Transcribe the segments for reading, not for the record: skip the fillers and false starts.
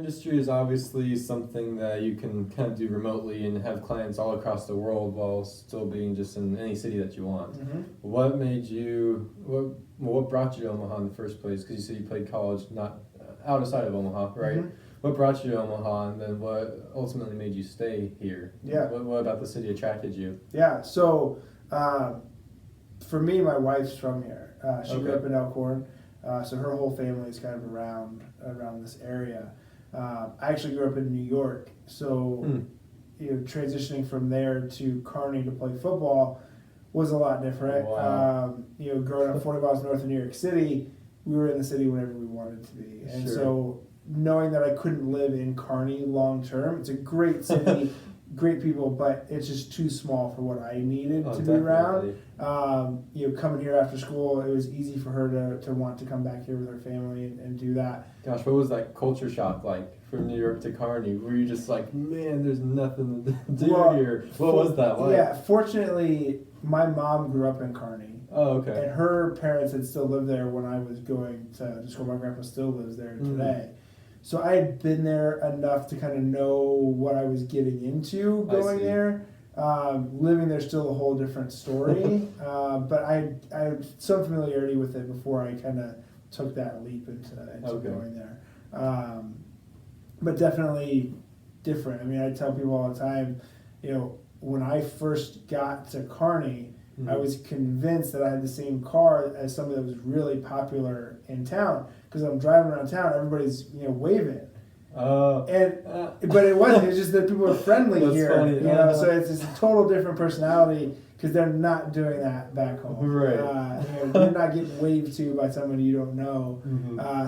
industry is obviously something that you can kind of do remotely and have clients all across the world while still being just in any city that you want. What made you, what brought you to Omaha in the first place? Because you said you played college not outside of Omaha, right? What brought you to Omaha, and then what ultimately made you stay here? Yeah. What about the city attracted you? Yeah, so for me, my wife's from here. She grew up in Elkhorn, so her whole family is kind of around this area. I actually grew up in New York, so transitioning from there to Kearney to play football was a lot different. Wow. Growing up 40 miles north of New York City, we were in the city whenever we wanted to be, and so knowing that I couldn't live in Kearney long term, it's a great city. Great people, but it's just too small for what I needed to be around. Coming here after school, it was easy for her to want to come back here with her family and do that. Gosh, what was that culture shock like from New York to Kearney? Were you just like, man, there's nothing to do here? What was that like? Yeah, fortunately, my mom grew up in Kearney. Oh, okay. And her parents had still lived there when I was going to school. My grandpa still lives there today. So I had been there enough to kind of know what I was getting into going there. Living there's still a whole different story, but I had some familiarity with it before I kind of took that leap into going there. But definitely different. I mean, I tell people all the time, when I first got to Kearney, I was convinced that I had the same car as somebody that was really popular in town. Because I'm driving around town, everybody's waving. But it wasn't. It's just that people are friendly here. Funny. So it's a total different personality because they're not doing that back home. Right. You're not getting waved to by someone you don't know.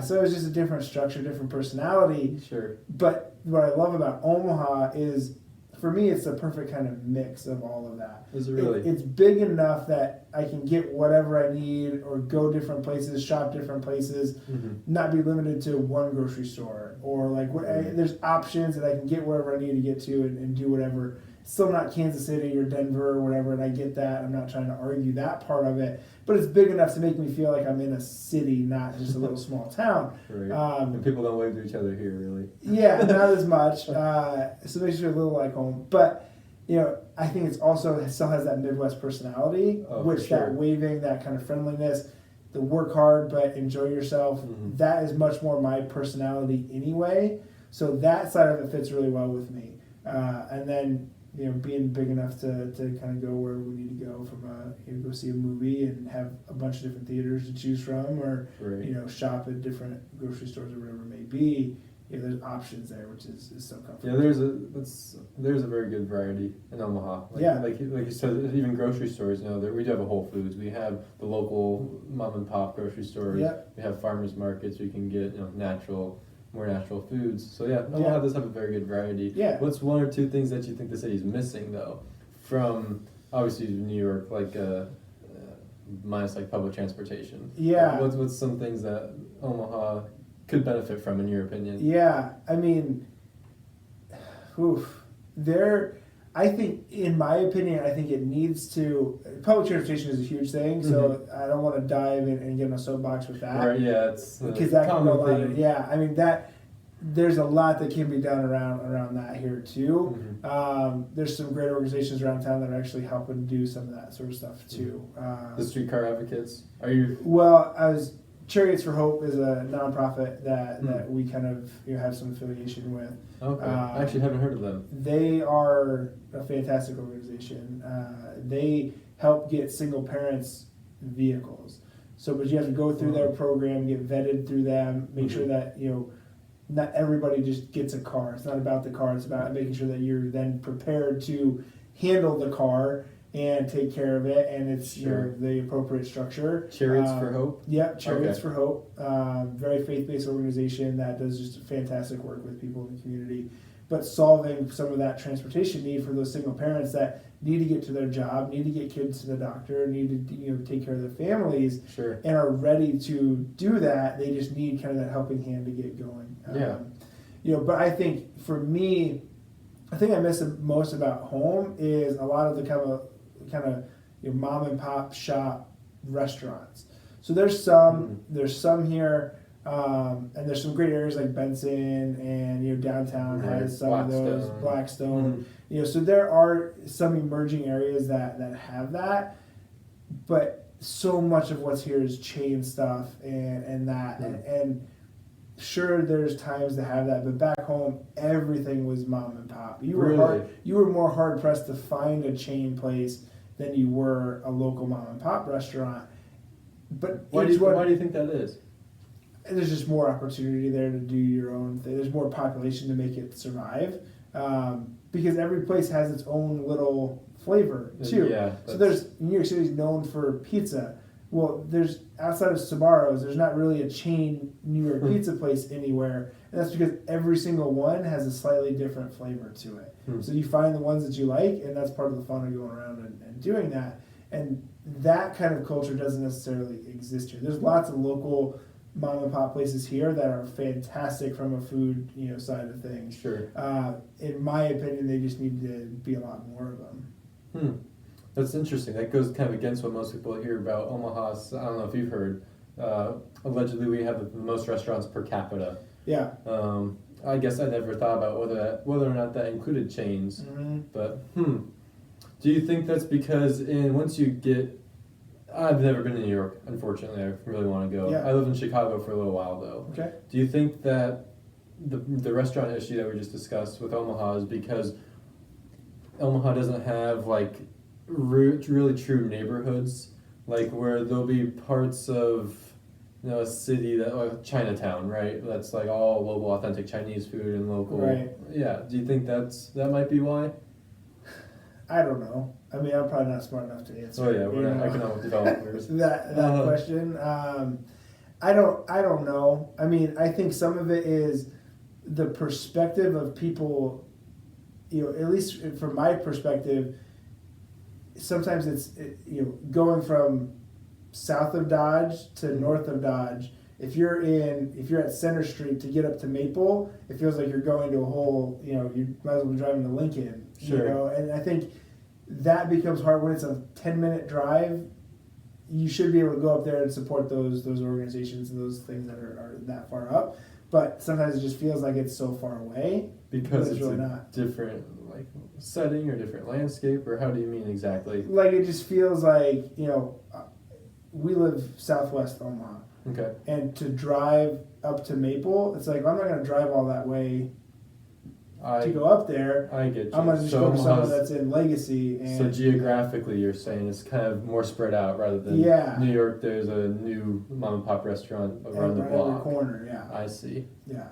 So it's just a different structure, different personality. Sure. But what I love about Omaha is, for me, it's the perfect kind of mix of all of that. Is it really? It's big enough that I can get whatever I need or go different places, shop different places, not be limited to one grocery store. Or there's options that I can get wherever I need to get to and do whatever. It's still not Kansas City or Denver or whatever, and I get that. I'm not trying to argue that part of it. But it's big enough to make me feel like I'm in a city, not just a little small town. Right. And people don't wave to each other here, really. Yeah, not as much. So it makes you feel a little like home. But, I think it still has that Midwest personality, that waving, that kind of friendliness, the work hard but enjoy yourself, that is much more my personality anyway. So that side of it fits really well with me. And then, being big enough to kind of go where we need to go from go see a movie and have a bunch of different theaters to choose from, or shop at different grocery stores or whatever it may be. There's options there, which is so comfortable. Yeah, there's a very good variety in Omaha. Like you said, even grocery stores. We do have a Whole Foods. We have the local mom and pop grocery stores. Yep. We have farmers markets where you can get more natural foods. So Omaha does have a very good variety. Yeah. What's one or two things that you think the city's missing though, from obviously New York, minus public transportation? Yeah. What's some things that Omaha could benefit from, in your opinion? Yeah, I mean, I think, in my opinion, I think it needs to, public transportation is a huge thing, so I don't want to dive in and get on a soapbox with that. Right, yeah, it's because that can go a lot. Yeah, I mean, there's a lot that can be done around that here too. There's some great organizations around town that are actually helping do some of that sort of stuff too. The streetcar advocates, are you? Well, Chariots for Hope is a nonprofit that we kind of have some affiliation with. Okay, I actually haven't heard of them. They are a fantastic organization. They help get single parents vehicles. But you have to go through their program, get vetted through them, make sure that not everybody just gets a car. It's not about the car. It's about making sure that you're then prepared to handle the car and take care of it, and it's the appropriate structure. Chariots for Hope? Yep, Chariots for Hope. Very faith-based organization that does just fantastic work with people in the community. But solving some of that transportation need for those single parents that need to get to their job, need to get kids to the doctor, need to take care of their families, and are ready to do that. They just need kind of that helping hand to get going. But I think for me, I think I miss the most about home is a lot of the kind of mom and pop shop restaurants. So there's some here. And there's some great areas like Benson and downtown has some of those, Blackstone. So there are some emerging areas that have that, but so much of what's here is chain stuff and that and sure, there's times to have that, but back home, everything was mom and pop. You were more hard pressed to find a chain place than you were a local mom and pop restaurant. But why do you think that is? There's just more opportunity there to do your own thing. There's more population to make it survive, because every place has its own little flavor too. Yeah, so there's New York City's known for pizza. Well, there's outside of Sbarro's, there's not really a chain New York pizza place anywhere, and that's because every single one has a slightly different flavor to it. So you find the ones that you like, and that's part of the fun of going around and doing that. And that kind of culture doesn't necessarily exist here. There's lots of local mom and pop places here that are fantastic from a food side of things. Sure. In my opinion, they just need to be a lot more of them. That's interesting. That goes kind of against what most people hear about Omaha. I don't know if you've heard. Allegedly, we have the most restaurants per capita. Yeah. I guess I never thought about whether or not that included chains. But do you think that's because once you get? I've never been to New York. Unfortunately, I really want to go. Yeah. I lived in Chicago for a little while though. Okay. Do you think that the restaurant issue that we just discussed with Omaha is because Omaha doesn't have like really true neighborhoods, like where there'll be parts of a city that like Chinatown, right? That's like all local authentic Chinese food and local. Right. Yeah. Do you think that might be why? I don't know. I mean, I'm probably not smart enough to answer. Oh yeah, we're not economic developers. that question. I don't know. I mean, I think some of it is the perspective of people. At least from my perspective, sometimes it's going from south of Dodge to north of Dodge. If you're at Center Street to get up to Maple, it feels like you're going to a whole. You might as well be driving to Lincoln. Sure. And I think that becomes hard when it's a 10-minute drive. You should be able to go up there and support those organizations and those things that are that far up. But sometimes it just feels like it's so far away because it's really a not. Different setting or different landscape, or how do you mean exactly? Like it just feels like we live southwest Omaha. Okay. And to drive up to Maple, it's like I'm not going to drive all that way to go up there. I get you. I'm going to just go to someone that's in Legacy. And, so geographically, you're saying it's kind of more spread out rather than New York. There's a new mom and pop restaurant around the block. Every corner, yeah. I see. Yeah.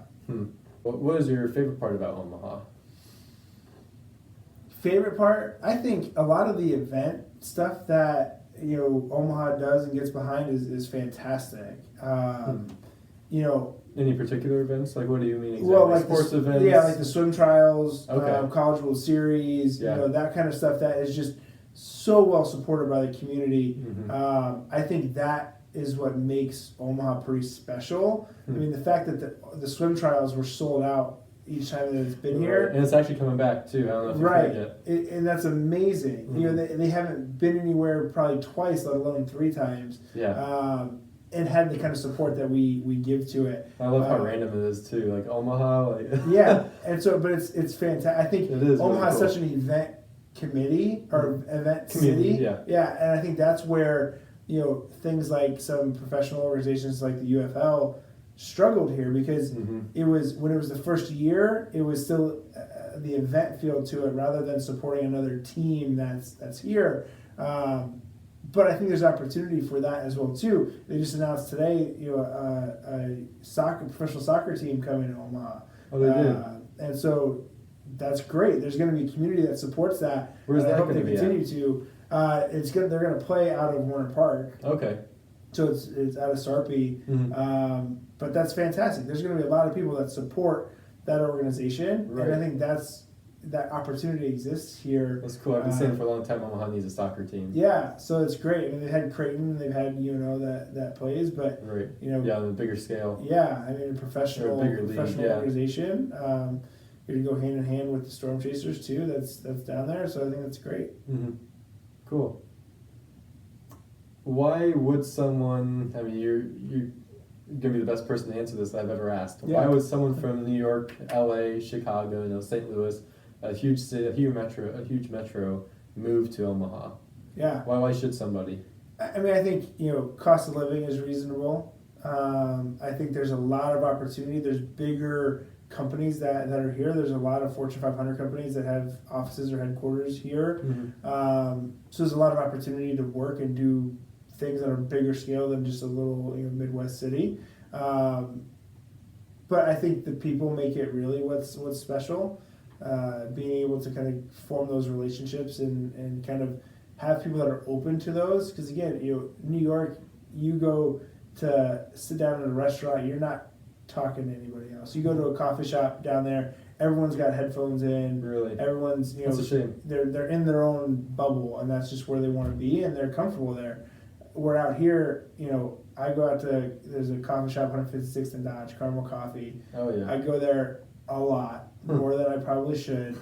What is your favorite part about Omaha? Favorite part? I think a lot of the event stuff that Omaha does and gets behind is fantastic. Any particular events? Like, what do you mean exactly? Well, like sports events? Yeah, like the swim trials, Okay. College World Series, that kind of stuff that is just so well supported by the community. I think that is what makes Omaha pretty special. I mean, the fact that the swim trials were sold out each time that it's been here. And it's actually coming back, too. I don't know if you've heard yet. And that's amazing. They haven't been anywhere probably twice, let alone 3 times. Yeah. And had the kind of support that we give to it. I love how random it is too, like Omaha. Yeah, and so, but it's fantastic. I think Omaha is really cool. Such an event committee or event city. Yeah, and I think that's where things like some professional organizations like the UFL struggled here because it was when it was the first year, it was still the event feel to it rather than supporting another team that's here. But I think there's opportunity for that as well too. They just announced today, a professional soccer team coming to Omaha. Oh, they did. And so that's great. There's going to be a community that supports that. Where's that going to be continue to? They're going to play out of Warner Park. Okay. So it's out of Sarpy. But that's fantastic. There's going to be a lot of people that support that organization, right. And I think that opportunity exists here. That's cool. I've been saying for a long time Omaha needs a soccer team. Yeah, so it's great. I mean, they've had Creighton, they've had that plays, but right. on a bigger scale. Yeah, I mean, a professional organization. You're to go hand in hand with the Storm Chasers too. That's down there, so I think that's great. Cool. Why would someone? I mean, gonna be the best person to answer this that I've ever asked. Yeah. Why would someone from New York, L.A., Chicago, St. Louis, a huge city, a huge metro, move to Omaha? Yeah. Why should somebody? I mean, I think, cost of living is reasonable. I think there's a lot of opportunity. There's bigger companies that are here. There's a lot of Fortune 500 companies that have offices or headquarters here. So there's a lot of opportunity to work and do things on a bigger scale than just a little Midwest city. But I think the people make it really what's special. Being able to kind of form those relationships and kind of have people that are open to those. Because again, New York, you go to sit down at a restaurant, you're not talking to anybody else. You go to a coffee shop down there, everyone's got headphones in. Really? Everyone's, That's a shame. They're in their own bubble, and that's just where they want to be, and they're comfortable there. We're out here, I go out to, there's a coffee shop, 156th and Dodge, Caramel Coffee. Oh, yeah. I go there a lot, more than I probably should.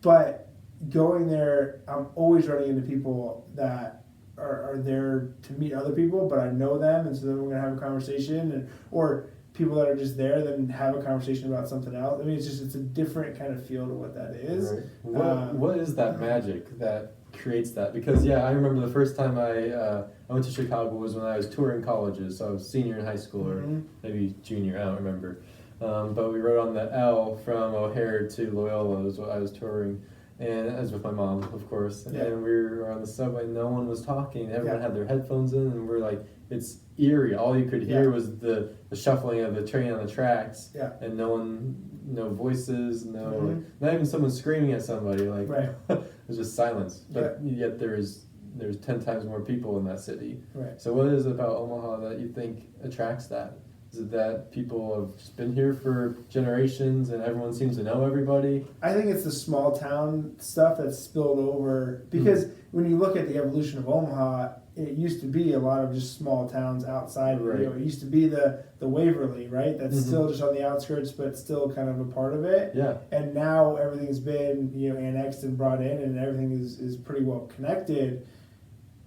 But going there, I'm always running into people that are there to meet other people, but I know them, and so then we're going to have a conversation, or people that are just there, then have a conversation about something else. I mean, it's a different kind of feel to what that is. Right. What is that magic that creates that? Because I remember the first time I went to Chicago was when I was touring colleges. So I was senior in high school or maybe junior, I don't remember. But we rode on the L from O'Hare to Loyola was what I was touring. And I was with my mom, of course. Yeah. And we were on the subway, no one was talking. Everyone had their headphones in, and we're like, it's eerie. All you could hear was the shuffling of the train on the tracks. Yeah. And no voices, not even someone screaming at somebody. Like, it was just silence. But yet there's 10 times more people in that city. Right. So what is it about Omaha that you think attracts that? Is it that people have just been here for generations and everyone seems to know everybody? I think it's the small town stuff that's spilled over, because when you look at the evolution of Omaha, it used to be a lot of just small towns outside. Right. It used to be the Waverly, right? That's still just on the outskirts, but still kind of a part of it. Yeah. And now everything's been annexed and brought in, and everything is pretty well connected.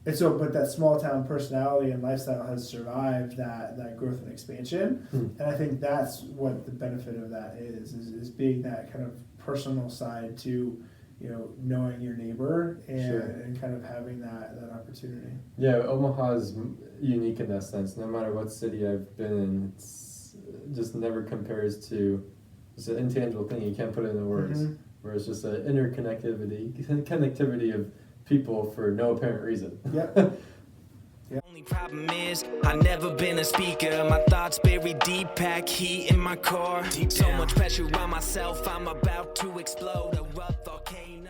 And so, but that small town personality and lifestyle has survived that growth and expansion. And I think that's what the benefit of that is being that kind of personal side to, knowing your neighbor and kind of having that opportunity. Yeah, Omaha is unique in that sense. No matter what city I've been in, it's just never compares to, it's an intangible thing. You can't put it into words. Where it's just an connectivity of people for no apparent reason. Yep. Only problem is I've never been a speaker. My thoughts buried deep, pack heat in my car. So much pressure on myself, I'm about to explode. A rough volcano.